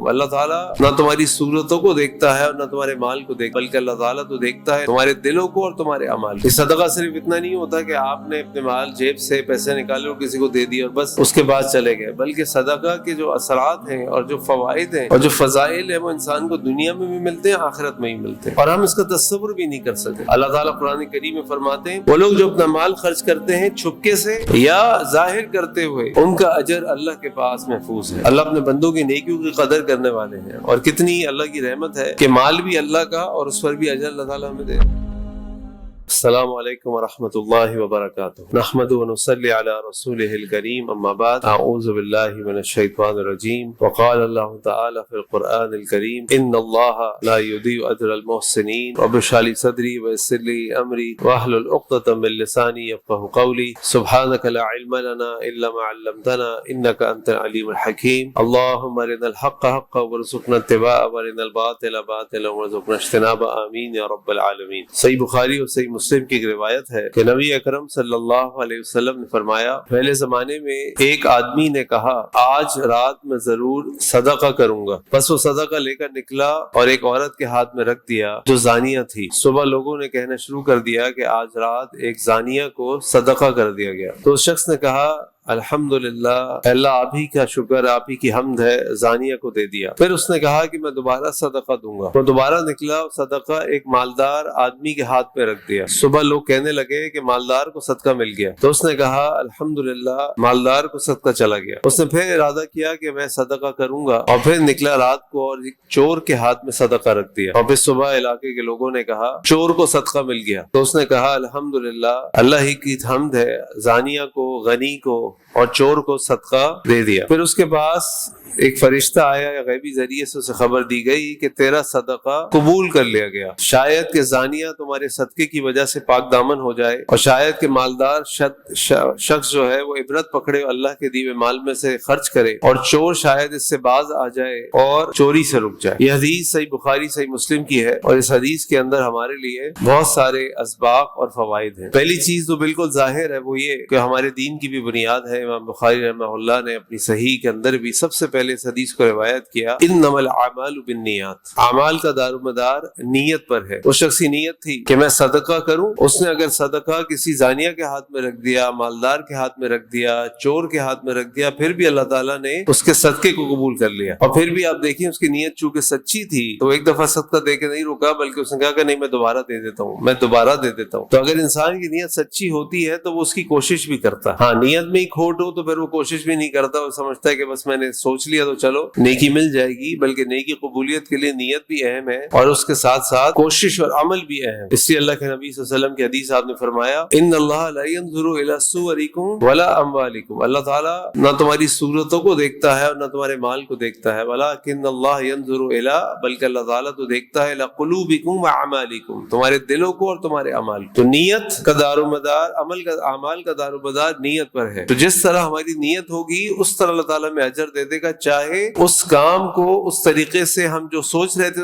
اللہ تعالیٰ نہ تمہاری صورتوں کو دیکھتا ہے اور نہ تمہارے مال کو دیکھتا، بلکہ اللہ تعالیٰ تو دیکھتا ہے تمہارے دلوں کو اور تمہارے اعمال کو۔ صدقہ صرف اتنا نہیں ہوتا کہ آپ نے اپنے مال جیب سے پیسے نکالے اور کسی کو دے دیے اور بس اس کے بعد چلے گئے، بلکہ صدقہ کے جو اثرات ہیں اور جو فوائد ہیں اور جو فضائل ہیں وہ انسان کو دنیا میں بھی ملتے ہیں، آخرت میں بھی ملتے ہیں، اور ہم اس کا تصور بھی نہیں کر سکتے۔ اللہ تعالیٰ قرآن کریم میں فرماتے ہیں وہ لوگ جو اپنا مال خرچ کرتے ہیں چھپکے سے یا ظاہر کرتے ہوئے، ان کا اجر اللہ کے پاس محفوظ ہے۔ اللہ اپنے بندوں کی نیکیوں کی قدر کرنے والے ہیں، اور کتنی اللہ کی رحمت ہے کہ مال بھی اللہ کا اور اس پر بھی اجر اللہ تعالیٰ ہمیں دے۔ السلام علیکم ورحمۃ اللہ وبرکاتہ، نحمد ونصلی علی رسولہ الکریم، اما بعد، اعوذ باللہ من الشیطان الرجیم، وقال اللہ تعالی فی القرآن الکریم ان اللہ لا یضیع اجر المحسنین، رب اشرح لی صدری ویسر لی امری واحلل عقدۃ من لسانی یفقہوا قولی، سبحانک لا علم لنا الا ما علمتنا انک انت العلیم الحکیم، اللہم ارنا الحق حقا وارزقنا اتباعہ وارنا الباطل باطلا وارزقنا اجتنابہ، آمین یا رب العالمین۔ صحیح بخاری اور صحیح مسلم کی ایک روایت ہے کہ نبی اکرم صلی اللہ علیہ وسلم نے فرمایا، پہلے زمانے میں ایک آدمی نے کہا آج رات میں ضرور صدقہ کروں گا، بس وہ صدقہ لے کر نکلا اور ایک عورت کے ہاتھ میں رکھ دیا جو زانیہ تھی۔ صبح لوگوں نے کہنا شروع کر دیا کہ آج رات ایک زانیہ کو صدقہ کر دیا گیا، تو اس شخص نے کہا الحمدللہ، اللہ آپ ہی کا شکر، آپ ہی کی حمد ہے، زانیہ کو دے دیا۔ پھر اس نے کہا کہ میں دوبارہ صدقہ دوں گا، وہ دوبارہ نکلا اور صدقہ ایک مالدار آدمی کے ہاتھ پہ رکھ دیا۔ صبح لوگ کہنے لگے کہ مالدار کو صدقہ مل گیا، تو اس نے کہا الحمدللہ، مالدار کو صدقہ چلا گیا۔ اس نے پھر ارادہ کیا کہ میں صدقہ کروں گا، اور پھر نکلا رات کو اور ایک چور کے ہاتھ میں صدقہ رکھ دیا، اور پھر صبح علاقے کے لوگوں نے کہا چور کو صدقہ مل گیا، تو اس نے کہا الحمدللہ، اللہ ہی کی حمد ہے، زانیہ کو، غنی کو اور چور کو صدقہ دے دیا۔ پھر اس کے پاس ایک فرشتہ آیا یا غیبی ذریعے سے اسے خبر دی گئی کہ تیرا صدقہ قبول کر لیا گیا، شاید کہ زانیہ تمہارے صدقے کی وجہ سے پاک دامن ہو جائے، اور شاید کہ مالدار شخص جو ہے وہ عبرت پکڑے اور اللہ کے دیے مال میں سے خرچ کرے، اور چور شاید اس سے باز آ جائے اور چوری سے رک جائے۔ یہ حدیث صحیح بخاری صحیح مسلم کی ہے، اور اس حدیث کے اندر ہمارے لیے بہت سارے اسباق اور فوائد ہیں۔ پہلی چیز تو بالکل ظاہر ہے، وہ یہ کہ ہمارے دین کی بھی بنیاد ہے۔ امام بخاری رحمہ اللہ نے اپنی صحیح کے اندر بھی سب سے پہلے اس حدیث کو روایت کیا، انما الاعمال بالنیات، اعمال کا دار و مدار نیت پر ہے۔ اس شخص کی نیت تھی کہ میں صدقہ کروں، اس نے اگر صدقہ کسی زانیہ کے ہاتھ میں رکھ دیا، مالدار کے ہاتھ میں رکھ دیا، چور کے ہاتھ میں رکھ دیا، پھر بھی اللہ تعالیٰ نے اس کے صدقے کو قبول کر لیا۔ اور پھر بھی آپ دیکھیں اس کی نیت چونکہ سچی تھی تو ایک دفعہ صدقہ دے کے نہیں رکا، بلکہ اس نے کہا کہ نہیں میں دوبارہ دے دیتا ہوں، میں دوبارہ دے دیتا ہوں۔ تو اگر انسان کی نیت سچی ہوتی ہے تو وہ اس کی کوشش بھی کرتا، ہاں نیت میں ہی کھوٹ ہو تو پھر وہ کوشش بھی نہیں کرتا، وہ سمجھتا ہے کہ بس میں نے سوچ لیا تو چلو نیکی مل جائے گی، بلکہ نیکی قبولیت کے لیے نیت بھی اہم ہے اور اس کے ساتھ ساتھ کوشش اور عمل بھی اہم۔ اس لیے اللہ کے نبی صلی اللہ علیہ وسلم کی حدیث آپ نے فرمایا ان اللہ لا ينظر الى صورکم ولا اموالکم، اللہ تعالیٰ نہ تمہاری صورتوں کو دیکھتا ہے اور نہ تمہارے مال کو دیکھتا ہے، ولکن اللہ ينظر الى، بلکہ اللہ تعالیٰ تو دیکھتا ہے الى قلوبکم واعمالکم، تمہارے دلوں کو اور تمہارے اعمال کو۔ تو نیت کا دار و مدار، اعمال کا دار و مدار نیت پر ہے، تو جس طرح ہماری نیت ہوگی اس طرح اللہ تعالیٰ میں اجر دے دے گا، چاہے اس کام کو اس طریقے سے ہم جو سوچ رہے تھے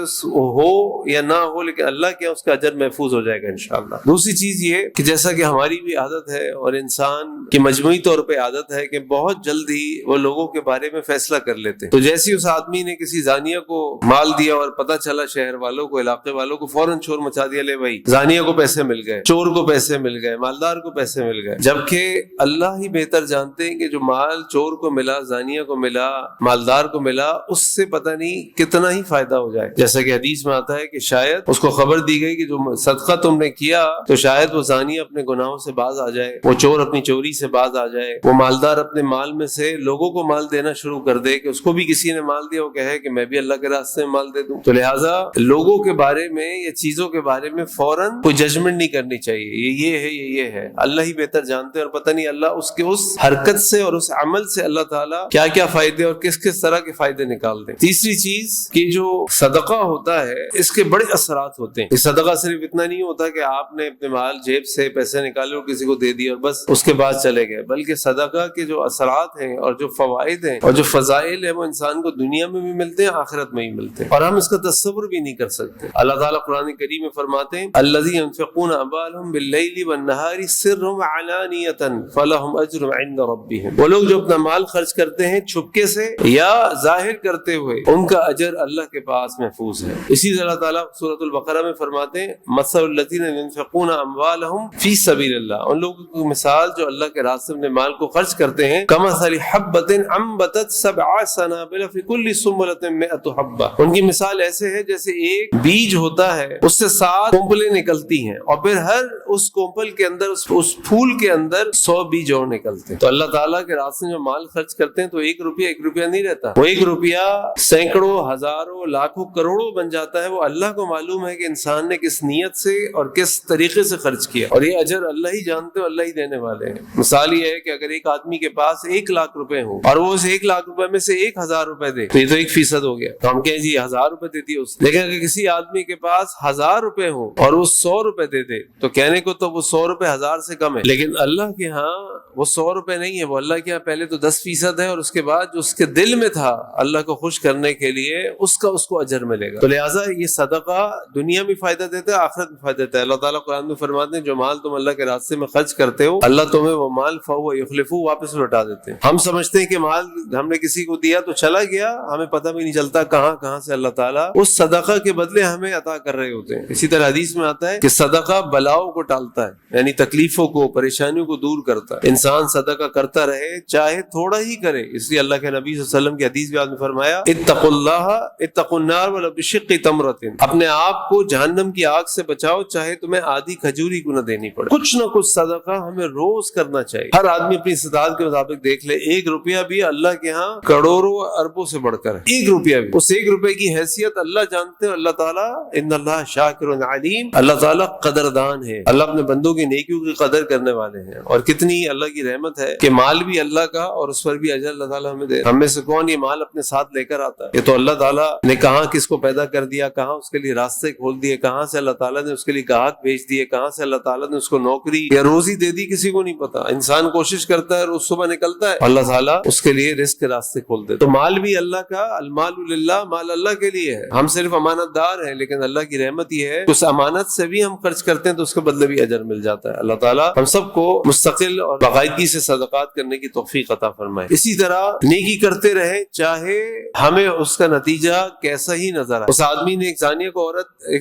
ہو یا نہ ہو، لیکن اللہ کے اس کا اجر محفوظ ہو جائے گا انشاءاللہ۔ دوسری چیز یہ کہ جیسا کہ ہماری بھی عادت ہے اور انسان کی مجموعی طور پہ عادت ہے کہ بہت جلدی وہ لوگوں کے بارے میں فیصلہ کر لیتے ہیں، تو جیسے اس آدمی نے کسی زانیہ کو مال دیا اور پتہ چلا شہر والوں کو، علاقے والوں کو، فوراً شور مچا دیا، لے بھائی زانیہ کو پیسے مل گئے، چور کو پیسے مل گئے، مالدار کو پیسے مل گئے، جبکہ اللہ ہی بہتر جانتے ہیں کہ جو مال چور کو ملا، زانیہ کو ملا، مالدار کو ملا، اس سے پتہ نہیں کتنا ہی فائدہ ہو جائے۔ جیسا کہ حدیث میں آتا ہے کہ شاید اس کو خبر دی گئی کہ جو صدقہ تم نے کیا تو شاید وہ زانی اپنے گناہوں سے باز آ جائے، وہ چور اپنی چوری سے باز آ جائے، وہ مالدار اپنے مال میں سے لوگوں کو مال دینا شروع کر دے کہ اس کو بھی کسی نے مال دیا، وہ کہے کہ میں بھی اللہ کے راستے میں مال دے دوں۔ تو لہٰذا لوگوں کے بارے میں یا چیزوں کے بارے میں فوراً کوئی ججمنٹ نہیں کرنی چاہیے، یہ ہے یہ ہے، اللہ ہی بہتر جانتے ہیں، اور پتہ نہیں اللہ اس کے اس حرکت سے اور اس عمل سے اللہ تعالیٰ کیا کیا فائدے اور کس کس طرح کے فائدے نکال دیں۔ تیسری چیز کہ جو صدقہ ہوتا ہے اس کے بڑے اثرات ہوتے ہیں۔ صدقہ صرف اتنا نہیں ہوتا کہ آپ نے اپنے مال جیب سے پیسے نکالے اور کسی کو دے دیے اور بس اس کے بعد چلے گئے، بلکہ صدقہ کے جو اثرات ہیں اور جو فوائد ہیں اور جو فضائل ہیں وہ انسان کو دنیا میں بھی ملتے ہیں، آخرت میں بھی ملتے ہیں، اور ہم اس کا تصور بھی نہیں کر سکتے۔ اللہ تعالیٰ قرآن کریم میں فرماتے ہیں الذین ينفقون اموالهم باللیل والنہار سرا وعلانیۃ فلہم اجر عند ربهم، وہ لوگ جو اپنا مال خرچ کرتے ہیں چھپکے سے یا ظاہر کرتے ہوئے، ان کا اجر اللہ کے پاس محفوظ ہے۔ اسی طرح اللہ تعالیٰ سورۃ البقرہ میں فرماتے ہیں مثل الذین ينفقون اموالهم فی سبیل اللہ، ان لوگوں کی مثال جو اللہ کے راستے میں مال کو خرچ کرتے ہیں، کمثل حبۃ انبتت سبع سنابل فی کل سنبلۃ مئۃ حبۃ، ان کی مثال ایسے ہے جیسے ایک بیج ہوتا ہے، اس سے 7 کونپلیں نکلتی ہیں، اور پھر ہر اس کونپل کے اندر اس پھول کے اندر 100 بیج اور نکلتے ہیں۔ تو اللہ تعالیٰ کے راستے میں جو مال خرچ کرتے ہیں تو 1 روپیہ نہیں رہتا، وہ 1 روپیہ سینکڑوں، ہزاروں، لاکھوں، کروڑوں بن جاتا ہے۔ وہ اللہ کو معلوم ہے کہ انسان نے کس نیت سے اور کس طریقے سے خرچ کیا، اور یہ اجر اللہ ہی جانتے، اللہ ہی دینے والے ہیں۔ مثال یہ ہے کہ اگر ایک آدمی کے پاس 1 لاکھ روپے ہوں اور وہ اس 1 لاکھ روپے میں سے 1000 روپے دے تو یہ تو 1% ہو گیا، تو ہم کہیں جی 1000 روپے دے دیے اس نے۔ لیکن اگر کسی آدمی کے پاس 1000 روپے ہوں اور وہ 100 روپے دے دے تو کہنے کو تو وہ 100 روپے 1000 سے کم ہے، لیکن اللہ کے ہاں وہ 100 روپے نہیں ہے، وہ اللہ کے ہاں پہلے تو 10% ہے، اور اس کے بعد جو اس کے دل میں تھا اللہ کو خوش کرنے کے لیے اس کو اجر ملے گا۔ تو لہٰذا یہ صدقہ دنیا میں فائدہ دیتا ہے، آخرت میں فائدہ دیتا ہے۔ اللہ تعالیٰ قرآن میں فرماتے ہیں جو مال تم اللہ کے راستے میں خرچ کرتے ہو اللہ تمہیں وہ مال فہو یخلفہ واپس لوٹا دیتے ہیں۔ ہم سمجھتے ہیں کہ مال ہم نے کسی کو دیا تو چلا گیا، ہمیں پتہ بھی نہیں چلتا کہاں سے اللہ تعالیٰ اس صدقہ کے بدلے ہمیں عطا کر رہے ہوتے ہیں۔ اسی طرح حدیث میں آتا ہے کہ صدقہ بلاؤں کو ٹالتا ہے، یعنی تکلیفوں کو، پریشانیوں کو دور کرتا ہے۔ انسان صدقہ کرتا رہے چاہے تھوڑا ہی کرے، اس لیے اللہ کے نبی صلی اللہ علیہ وسلم کی حدیث بھی آپ نے فرمایا اتقوا النار ولو بشق تمرۃ، اپنے آپ کو جہنم کی آگ سے بچاؤ چاہے تمہیں آدھی کھجوری کو نہ دینی پڑے۔ کچھ نہ کچھ صدقہ ہمیں روز کرنا چاہیے، ہر آدمی اپنی استطاعت کے مطابق دیکھ لے۔ 1 روپیہ بھی اللہ کے ہاں کروڑوں اربوں سے بڑھ کر ہے، 1 روپیہ بھی، اس 1 روپے کی حیثیت اللہ جانتے ہیں۔ اللہ تعالیٰ ان اللہ شاکر علیم، اللہ تعالیٰ قدردان ہے، اللہ اپنے بندوں کی نیکیوں کی قدر کرنے والے ہیں۔ اور کتنی اللہ کی رحمت ہے کہ مال بھی اللہ کا اور اس پر بھی اجر اللہ تعالیٰ ہمیں دے۔ ہم میں سے کون یہ مال اپنے ساتھ لے کر آتا ہے؟ یہ تو اللہ تعالیٰ نے کہاں کس کو پیدا کر دیا، کہاں اس کے لیے راستے کھول دیے، کہاں سے اللہ تعالیٰ نے اس کے لیے گاہک بھیج دیے، کہاں سے اللہ تعالیٰ نے اس کو نوکری یا روزی دے دی، کسی کو نہیں پتا۔ انسان کوشش کرتا ہے، روز صبح نکلتا ہے، اللہ تعالیٰ اس کے لیے رزق کے راستے کھول دیتے۔ تو مال بھی اللہ کا، المال للہ، مال اللہ کے لیے ہے، ہم صرف امانت دار ہیں، لیکن اللہ کی رحمت یہ ہے اس امانت سے بھی ہم خرچ کرتے ہیں تو اس کے بدلے بھی اجر مل جاتا ہے۔ اللہ تعالیٰ ہم سب کو مستقل اور باقاعدگی سے صدقات کرنے کی توفیق عطا فرمائے۔ اسی طرح نیکی کرتے رہے چاہے ہمیں اس کا نتیجہ کیسا ہی نظر آئے۔ اس آدمی نے ایک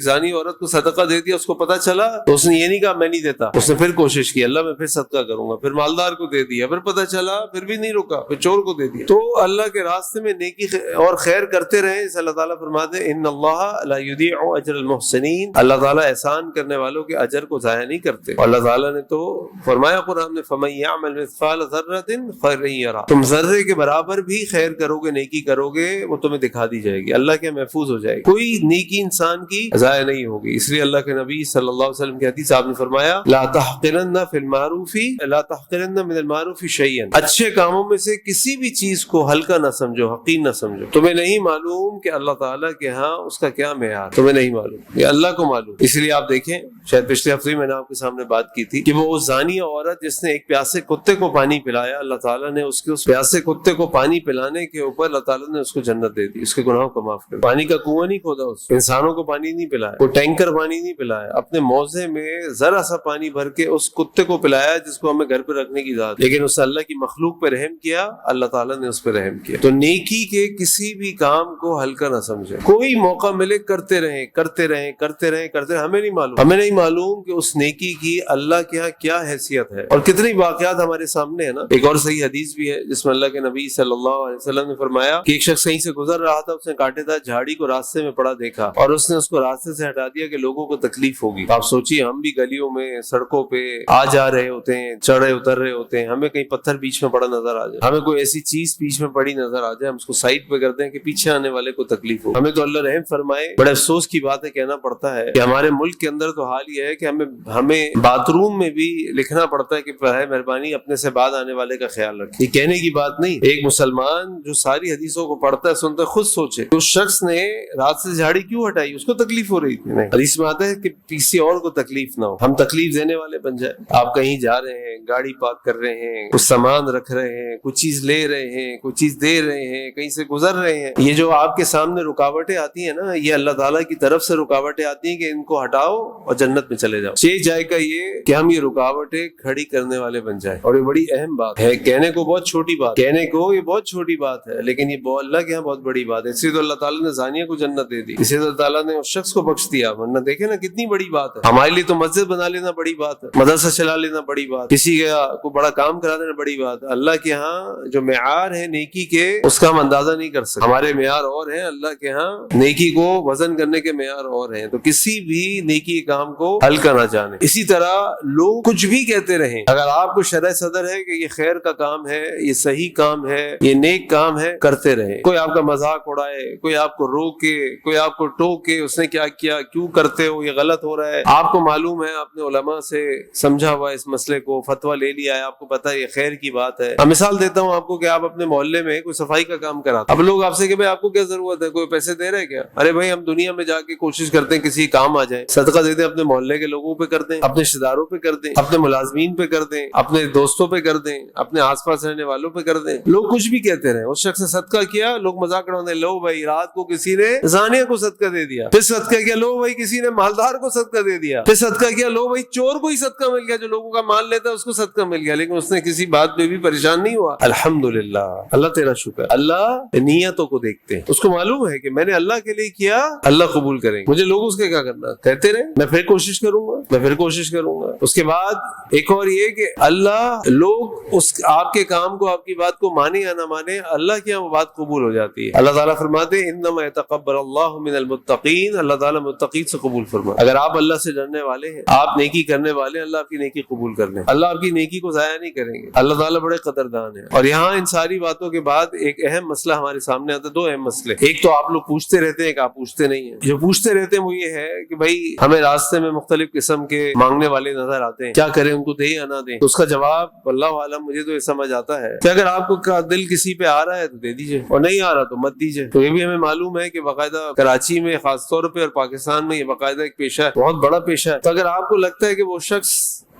زانی عورت کو صدقہ دے دیا، اس کو پتا چلا تو اس نے یہ نہیں کہا میں نہیں دیتا، اس نے پھر کوشش کی اللہ میں پھر صدقہ کروں گا، پھر مالدار کو دے دیا، پھر پتا چلا پھر بھی نہیں رکا، پھر چور کو دے دیا۔ تو اللہ کے راستے میں نیکی اور خیر کرتے رہے، اس اللہ تعالیٰ فرماتے ہیں ان اللہ لا یضیع اجر المحسنین، اللہ تعالیٰ احسان کرنے والوں کے اجر کو ضائع نہیں کرتے۔ اللہ تعالیٰ نے تو فرمایا قرآن میں فمن یعمل مثقال ذرۃ خیرا یرہ، تم ذرے کے برابر بھی خیر کرو گے، نیکی کرو گے، وہ تمہیں دکھا دی جائے گی، اللہ کے محفوظ ہو جائے گی، کوئی نیکی انسان کی ضائع نہیں ہوگی۔ اس لیے اللہ کے نبی صلی اللہ علیہ وسلم کی حدیث آپ نے فرمایا لا تحقرن فی المعروف لا تحقرن من المعروف شیئا، اچھے کاموں میں سے کسی بھی چیز کو ہلکا نہ سمجھو، حقیر نہ سمجھو۔ تمہیں نہیں معلوم کہ اللہ تعالیٰ کے ہاں اس کا کیا معیار، تمہیں نہیں معلوم، یہ اللہ کو معلوم۔ اس لیے آپ دیکھیں، شاید پچھلے ہفتے میں نے آپ کے سامنے بات کی تھی کہ وہ زانی عورت جس نے ایک پیاسے کتے کو پانی پلایا، اللہ تعالیٰ نے اس پیاسے کتے کو پانی پلانے کے اوپر اللہ تعالیٰ نے اس کو جنت دے دی، اس کے گناہوں کو معاف کر۔ پانی کا کنواں نہیں کھودا، اس انسانوں کو پانی نہیں پلایا، کوئی ٹینکر پانی نہیں پلایا، اپنے موزے میں ذرا سا پانی بھر کے اس کتے کو پلایا جس کو ہمیں گھر پہ رکھنے کی ذات، لیکن اس اللہ کی مخلوق پہ رحم کیا، اللہ تعالیٰ نے اس پہ رحم کیا۔ تو نیکی کے کسی بھی کام کو ہلکا نہ سمجھے، کوئی موقع ملے کرتے رہیں کرتے رہیں کرتے رہیں کرتے رہیں۔ ہمیں نہیں معلوم کہ اس نیکی کی اللہ کے ہاں کیا حیثیت ہے، اور کتنی واقعات ہمارے سامنے ہے نا۔ ایک اور صحیح حدیث بھی ہے جس میں اللہ کے نبی صلی اللہ علیہ وسلم نے فرمایا کہ ایک شخص کہیں سے گزر رہا تھا، اس نے کاٹے دار جھاڑی کو راستے میں پڑا دیکھا اور اس نے اس کو راستے سے ہٹا دیا کہ لوگوں کو تکلیف ہوگی۔ آپ سوچیے، ہم بھی گلیوں میں سڑکوں پہ آ جا رہے ہوتے ہیں، چڑھ رہے اتر رہے ہوتے ہیں، ہمیں کہیں پتھر بیچ میں پڑا نظر آ جائے، ہمیں کوئی ایسی چیز بیچ میں پڑی نظر آ جائے، ہم اس کو سائڈ پہ کرتے ہیں کہ پیچھے آنے والے کو تکلیف ہو۔ ہمیں تو اللہ رحم فرمائے، بڑے افسوس کی بات ہے کہنا پڑتا ہے کہ ہمارے ملک کے اندر تو حال یہ ہے کہ ہمیں باتھ روم میں بھی لکھنا پڑتا ہے کہ براہ مہربانی اپنے سے بعد آنے والے کا خیال رکھیں۔ یہ کہنے کی بات نہیں، ایک مسلمان جو ساری حدیثوں کو پڑھتا ہے سنتا ہے خود سوچے کہ اس شخص نے رات سے جھاڑی کیوں ہٹائی، اس کو تکلیف ہو رہی تھی؟ نہیں، حدیث میں آتا ہے کہ کسی اور کو تکلیف نہ ہو، ہم تکلیف دینے والے بن جائیں۔ آپ کہیں جا رہے ہیں، گاڑی پارک کر رہے ہیں، کچھ سامان رکھ رہے ہیں، کچھ چیز لے رہے ہیں، کچھ چیز دے رہے ہیں، کہیں سے گزر رہے ہیں، یہ جو آپ کے سامنے رکاوٹیں آتی ہیں نا، یہ اللہ تعالیٰ کی طرف سے رکاوٹیں آتی ہیں کہ ان کو ہٹاؤ اور جنت میں چلے جاؤ۔ چیز جائے گا یہ کہ ہم یہ رکاوٹیں کھڑی کرنے والے بن جائیں۔ جائے. اور یہ بڑی اہم بات ہے, کہنے کو بہت چھوٹی بات, کہنے کو یہ بہت چھوٹی بات ہے, لیکن یہ اللہ کے یہاں بہت بڑی بات ہے. اس لیے تو اللہ تعالیٰ نے زانیہ کو جنت دے دی, اس لیے تو اللہ تعالیٰ نے اس شخص کو بخش دیا. ورنہ دیکھیں نا کتنی بڑی بات ہے. ہمارے لیے تو مسجد بنا لینا بڑی بات ہے, مدرسہ چلا لینا بڑی بات, کسی کا کو بڑا کام کرا دینا بڑی بات ہے. اللہ کے ہاں جو معیار ہے نیکی کے, اس کا ہم اندازہ نہیں کر سکتے. ہمارے معیار اور ہیں, اللہ کے ہاں نیکی کو وزن کرنے کے معیار اور ہیں. تو کسی بھی نیکی کام کو حل کرنا چاہنے. اسی طرح لوگ کچھ بھی کہتے رہیں, اگر آپ کو شرح صدر ہے کہ یہ خیر کا کام ہے, یہ صحیح کام ہے, یہ نیک کام ہے, کرتے رہیں. کوئی آپ کا مذاق اڑائے, کوئی آپ کو روکے, کوئی آپ کو ٹوکے, اس نے کیا کیا, کیوں کرتے ہو, یہ غلط ہو رہا ہے, آپ کو معلوم ہے, آپ نے علماء سے سمجھا ہوا اس مسئلے کو, فتویٰ لے لیا ہے, آپ کو پتا ہے یہ خیر کی بات ہے. اب مثال دیتا ہوں آپ کو کہ آپ اپنے محلے میں کوئی صفائی کا کام کراتے, اب لوگ آپ سے کہ بھائی آپ کو کیا ضرورت ہے, کوئی پیسے دے رہے کیا؟ ارے بھائی ہم دنیا میں جا کے کوشش کرتے ہیں کسی کام آ جائے, صدقہ دے دیں, اپنے محلے کے لوگوں پہ کر دیں, اپنے رشتے داروں پہ کر دیں, اپنے ملازمین پہ کر دیں, اپنے دوستوں پہ کر دیں, اپنے آس پاس رہنے والوں پہ کر دیں. لوگ کچھ بھی کہتے رہے. اس شخص نے صدقہ کیا, لوگ مذاق اڑانے, لو بھائی رات کو کسی نے زانیہ کو صدقہ دے دیا, پھر صدقہ کیا, لو بھائی کسی نے مالدار کو صدقہ دے دیا, پھر صدقہ کیا, لو بھائی چور کو ہی صدقہ مل گیا, جو لوگوں کا مال لیتا ہے اس کو صدقہ مل گیا, لیکن اس نے کسی بات پہ بھی پریشان نہیں ہوا. الحمدللہ, اللہ تیرا شکر. اللہ نیتوں کو دیکھتے ہیں, اس کو معلوم ہے کہ میں نے اللہ کے لیے کیا, اللہ قبول کریں گے. مجھے لوگ اس کے کیا کرنا, کہتے رہے, میں پھر کوشش کروں گا, میں پھر کوشش کروں گا. اس کے بعد ایک اور یہ کہ اللہ, لوگ اس آپ کے کام کو, آپ کی بات کو مانے یا نہ مانے, اللہ کی وہ بات قبول ہو جاتی ہے. اللہ تعالیٰ فرماتے ہیں انما یتقبل اللہ من المتقین, اللہ تعالیٰ متقین سے قبول فرماتے. اگر آپ اللہ سے ڈرنے والے ہیں, آپ نیکی کرنے والے ہیں, اللہ آپ کی نیکی قبول کر لیں. اللہ آپ کی نیکی کو ضائع نہیں کریں گے. اللہ تعالیٰ بڑے قدردان ہیں. اور یہاں ان ساری باتوں کے بعد ایک اہم مسئلہ ہمارے سامنے آتا ہے, دو اہم مسئلے. ایک تو آپ لوگ پوچھتے رہتے ہیں, ایک آپ پوچھتے نہیں ہیں. جو پوچھتے رہتے ہیں وہ یہ ہے کہ بھائی ہمیں راستے میں مختلف قسم کے مانگنے والے نظر آتے ہیں, کیا کریں, ان کو دیں یا نہ دیں؟ تو اس کا جواب اللہ عالم, مجھے تو یہ سمجھ آتا ہے کہ اگر آپ کو دل کسی پہ آ رہا ہے تو دے دیجئے, اور نہیں آ رہا تو مت دیجئے. تو یہ بھی ہمیں معلوم ہے کہ باقاعدہ کراچی میں خاص طور پہ اور پاکستان میں یہ باقاعدہ ایک پیشہ ہے, بہت بڑا پیشہ ہے. تو اگر آپ کو لگتا ہے کہ وہ شخص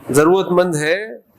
ضرورت مند ہے,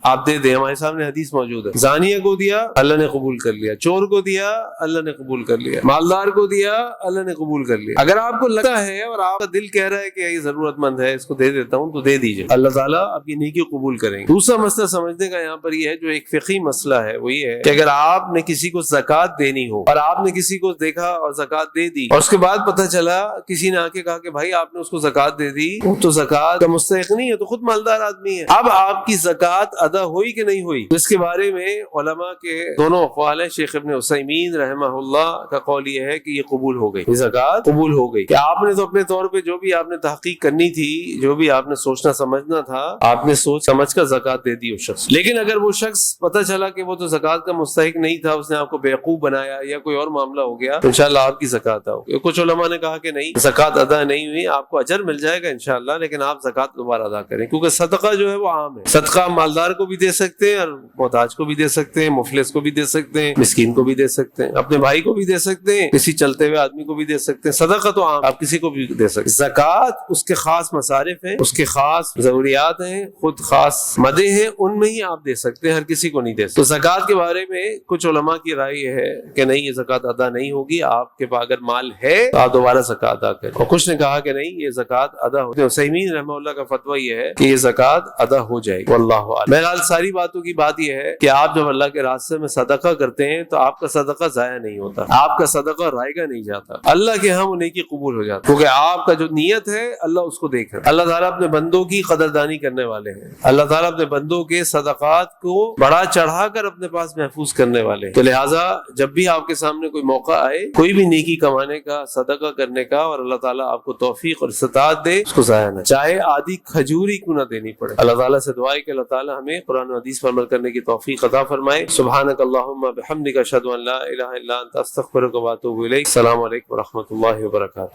آپ دے دیں. ہمارے سامنے حدیث موجود ہے, زانیہ کو دیا اللہ نے قبول کر لیا, چور کو دیا اللہ نے قبول کر لیا, مالدار کو دیا اللہ نے قبول کر لیا. اگر آپ کو لگتا ہے اور آپ کا دل کہہ رہا ہے کہ یہ ضرورت مند ہے, اس کو دے دیتا ہوں, تو دے دیجئے, اللہ تعالیٰ آپ کی نیکی قبول کریں گے. دوسرا مسئلہ سمجھنے کا یہاں پر یہ ہے, جو ایک فقہی مسئلہ ہے, وہ یہ ہے کہ اگر آپ نے کسی کو زکوٰۃ دینی ہو اور آپ نے کسی کو دیکھا اور زکوٰۃ دے دی, اور اس کے بعد پتہ چلا کسی نے آ کے کہا کہ بھائی آپ نے اس کو زکوٰۃ دے دی, وہ تو زکوٰۃ کا مستحق نہیں ہے, تو خود مالدار آدمی ہے. اب آپ کی زکوٰۃ ادا ہوئی کہ نہیں ہوئی, اس کے بارے میں علماء کے دونوں اقوال ہیں. شیخ ابن عثیمین رحمہ اللہ کا قول یہ ہے کہ یہ قبول ہو گئی, زکوٰۃ قبول ہو گئی. کہ آپ نے تو اپنے طور پہ جو بھی آپ نے تحقیق کرنی تھی, جو بھی آپ نے سوچنا سمجھنا تھا, آپ نے سوچ سمجھ کر زکوٰۃ دے دی اس شخص. لیکن اگر وہ شخص پتہ چلا کہ وہ تو زکوٰۃ کا مستحق نہیں تھا, اس نے آپ کو بیوقوف بنایا یا کوئی اور معاملہ ہو گیا, تو انشاءاللہ آپ کی زکوٰۃ ہوگی. کچھ علماء نے کہا کہ نہیں, زکوٰۃ ادا نہیں ہوئی, آپ کو اجر مل جائے گا انشاءاللہ, لیکن آپ زکوٰۃ دوبارہ ادا کریں, کیونکہ صدقہ جو ہے وہ عام ہے. صدقہ مالدار کو بھی دے سکتے ہیں, اور محتاج کو بھی دے سکتے ہیں, مفلس کو بھی دے سکتے ہیں, مسکین کو بھی دے سکتے ہیں, اپنے بھائی کو بھی دے سکتے ہیں, کسی چلتے ہوئے آدمی کو بھی دے سکتے ہیں. صدقہ تو عام, آپ کسی کو بھی دے سکتے ہیں. زکوٰۃ اس کے خاص مصارف ہیں, اس کے خاص ضروریات ہیں, خود خاص مدیں ہیں, ان میں ہی آپ دے سکتے ہیں, ہر کسی کو نہیں دے سکتے. تو زکوٰۃ کے بارے میں کچھ علماء کی رائے یہ ہے کہ نہیں, یہ زکوٰۃ ادا نہیں ہوگی, آپ کے پاس اگر مال ہے تو آپ دوبارہ زکوٰۃ ادا کریں. اور کچھ نے کہا کہ نہیں, یہ زکوٰۃ ادا ہوتی ہے. عثیمین رحمہ اللہ کا فتویٰ یہ ہے کہ یہ زکوٰۃ ادا ہو جائے گی, واللہ اعلم. بہرحال ساری باتوں کی بات یہ ہے کہ آپ جب اللہ کے راستے میں صدقہ کرتے ہیں تو آپ کا صدقہ ضائع نہیں ہوتا, آپ کا صدقہ رائے گا نہیں جاتا, اللہ کے ہاں وہ نیکی قبول ہو جاتا, کیونکہ آپ کا جو نیت ہے اللہ اس کو دیکھ رہا ہے. اللہ تعالیٰ اپنے بندوں کی قدردانی کرنے والے ہیں, اللہ تعالیٰ اپنے بندوں کے صدقات کو بڑا چڑھا کر اپنے پاس محفوظ کرنے والے ہیں. تو لہٰذا جب بھی آپ کے سامنے کوئی موقع آئے, کوئی بھی نیکی کمانے کا, صدقہ کرنے کا, اور اللہ تعالیٰ آپ کو توفیق اور استطاعت دے, اس کو ضائع نہ, چاہے آدھی کھجور ہی کیوں نہ دینی پڑے. اللہ تعالیٰ سے دعا ہے کہ اللہ تعالیٰ ہمیں قرآن و حدیث پر عمل کرنے کی توفیق عطا فرمائے. سبحانک اللہم بحمدک اشہد ان لا الہ الا انت استغفرک و اتوب الیک. السلام علیکم و رحمۃ اللہ وبرکاتہ.